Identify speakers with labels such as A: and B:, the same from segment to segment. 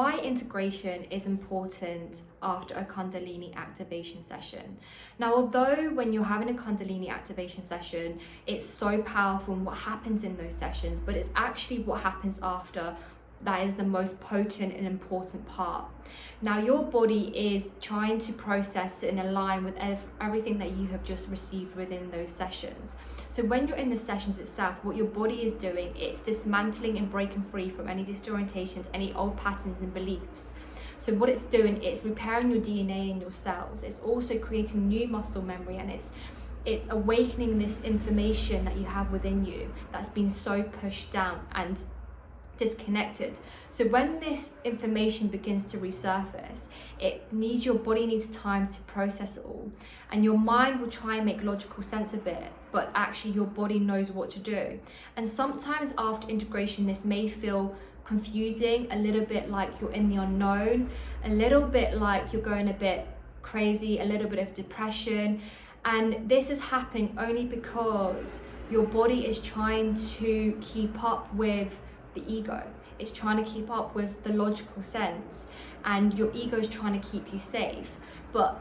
A: Why integration is important after a Kundalini activation session. Now, although when you're having a Kundalini activation session, it's so powerful and what happens in those sessions, but it's actually what happens after that is the most potent and important part. Now, your body is trying to process and align with everything that you have just received within those sessions. So when you're in the sessions itself, what your body is doing, it's dismantling and breaking free from any disorientations, any old patterns and beliefs. So what it's doing, it's repairing your DNA and your cells. It's also creating new muscle memory, and it's awakening this information that you have within you that's been so pushed down and disconnected. So when this information begins to resurface, your body needs time to process it all, and your mind will try and make logical sense of it, but actually your body knows what to do. And sometimes after integration, this may feel confusing, a little bit like you're in the unknown, a little bit like you're going a bit crazy, a little bit of depression. And this is happening only because your body is trying to keep up with the ego. It's trying to keep up with the logical sense, and your ego is trying to keep you safe. But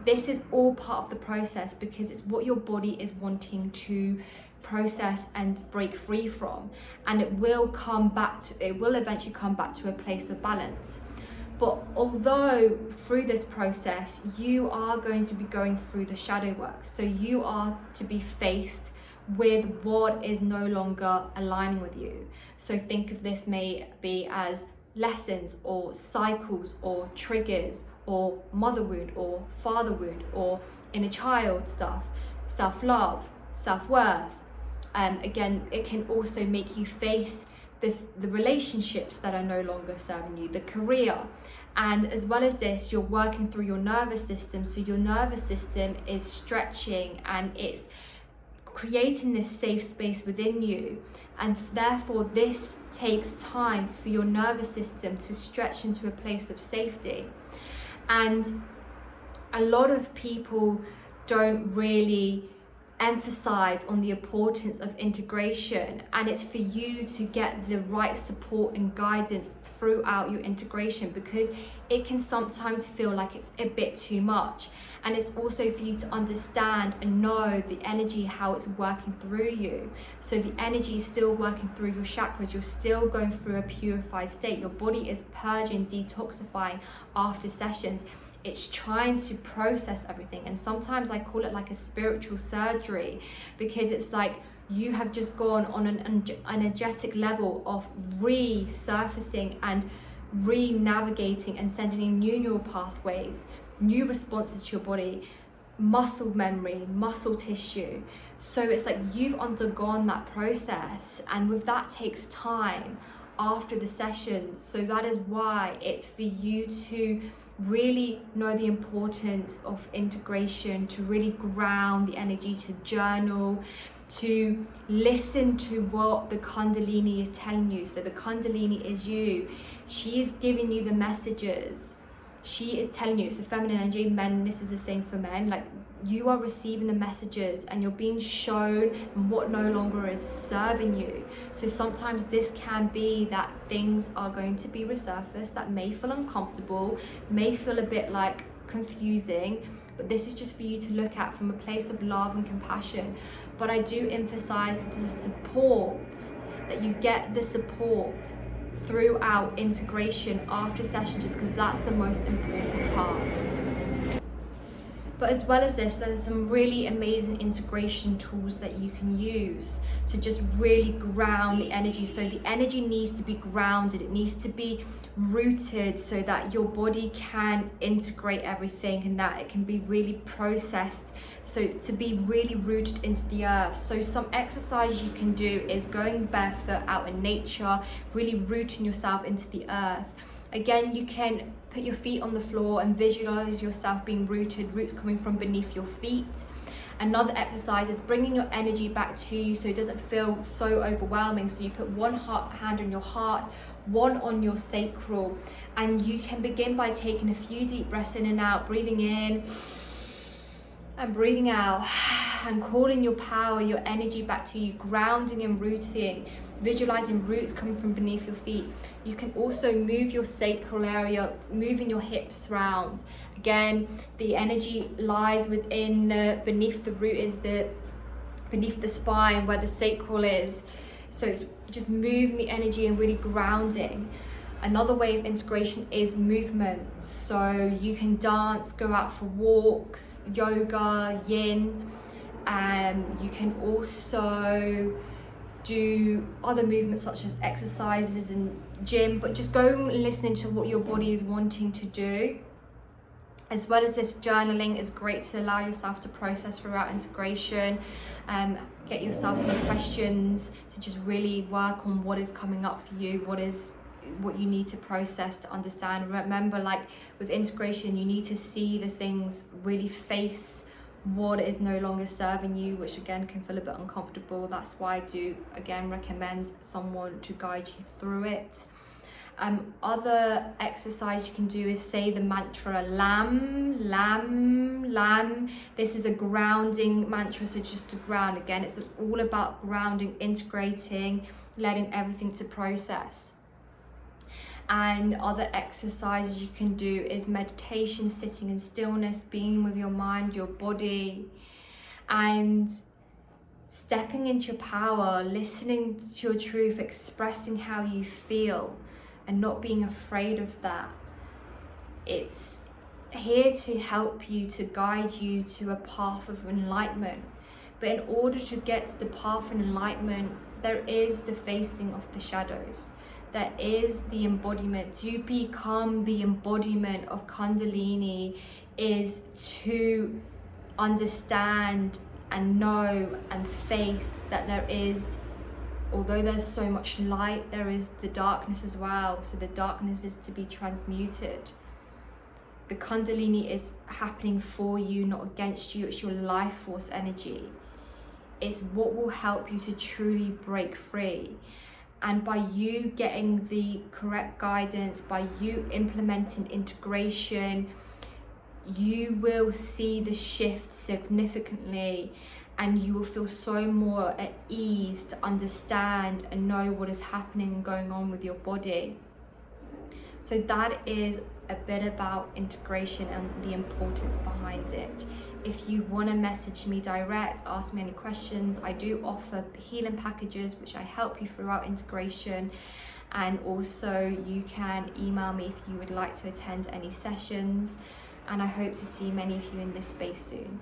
A: this is all part of the process, because it's what your body is wanting to process and break free from, and it will eventually come back to a place of balance. But although through this process you are going to be going through the shadow work, so you are to be faced with what is no longer aligning with you. So think of this may be as lessons or cycles or triggers or mother wound or father wound or inner child stuff, self-love, self-worth. Again, it can also make you face the relationships that are no longer serving you, the career. And as well as this, you're working through your nervous system. So your nervous system is stretching and it's creating this safe space within you, and therefore this takes time for your nervous system to stretch into a place of safety. And a lot of people don't really emphasize on the importance of integration, and it's for you to get the right support and guidance throughout your integration, because it can sometimes feel like it's a bit too much. And it's also for you to understand and know the energy, how it's working through you. So the energy is still working through your chakras. You're still going through a purified state. Your body is purging, detoxifying after sessions. It's trying to process everything. And sometimes I call it like a spiritual surgery, because it's like you have just gone on an energetic level of resurfacing and re-navigating and sending in new neural pathways, new responses to your body, muscle memory, muscle tissue. So it's like you've undergone that process, and with that takes time after the session. So that is why it's for you to really know the importance of integration, to really ground the energy, to journal, to listen to what the Kundalini is telling you. So the Kundalini is you. She is giving you the messages. She is telling you, it's a feminine energy. Men, this is the same for men. Like, you are receiving the messages and you're being shown what no longer is serving you. So sometimes this can be that things are going to be resurfaced that may feel uncomfortable, may feel a bit like confusing, but this is just for you to look at from a place of love and compassion. But I do emphasize the support, that you get the support throughout integration after sessions, just because that's the most important part. But as well as this, there's some really amazing integration tools that you can use to just really ground the energy. So the energy needs to be grounded, it needs to be rooted, so that your body can integrate everything and that it can be really processed, so it's to be really rooted into the earth. So some exercise you can do is going barefoot out in nature, really rooting yourself into the earth. Again, you can put your feet on the floor and visualize yourself being rooted, roots coming from beneath your feet. Another exercise is bringing your energy back to you so it doesn't feel so overwhelming. So you put one hand on your heart, one on your sacral, and you can begin by taking a few deep breaths in and out, breathing in and breathing out. and calling your power, your energy back to you, grounding and rooting, visualizing roots coming from beneath your feet. You can also move your sacral area, moving your hips round. Again, the energy lies within, beneath the root is beneath the spine where the sacral is. So it's just moving the energy and really grounding. Another way of integration is movement. So you can dance, go out for walks, yoga, yin. You can also do other movements such as exercises and gym, but just go listening to what your body is wanting to do. As well as this, journaling is great to allow yourself to process throughout integration. Get yourself some questions to just really work on what is coming up for you, what you need to process to understand. Remember, like with integration, you need to see the things, really face what is no longer serving you, which again can feel a bit uncomfortable. That's why I do again recommend someone to guide you through it. Other exercise you can do is say the mantra Lam, Lam, Lam. This is a grounding mantra, so just to ground. Again, it's all about grounding, integrating, letting everything to process. And other exercises you can do is meditation, sitting in stillness, being with your mind, your body, and stepping into your power, listening to your truth, expressing how you feel, and not being afraid of that. It's here to help you, to guide you to a path of enlightenment. But in order to get to the path of enlightenment, there is the facing of the shadows. There is the embodiment. To become the embodiment of Kundalini is to understand and know and face that there is, although there's so much light, there is the darkness as well. So the darkness is to be transmuted. The Kundalini is happening for you, not against you. It's your life force energy. It's what will help you to truly break free. And by you getting the correct guidance, by you implementing integration, you will see the shift significantly, and you will feel so more at ease to understand and know what is happening and going on with your body. So that is a bit about integration and the importance behind it. If you want to message me direct, ask me any questions, I do offer healing packages which I help you throughout integration. And also you can email me if you would like to attend any sessions. And I hope to see many of you in this space soon.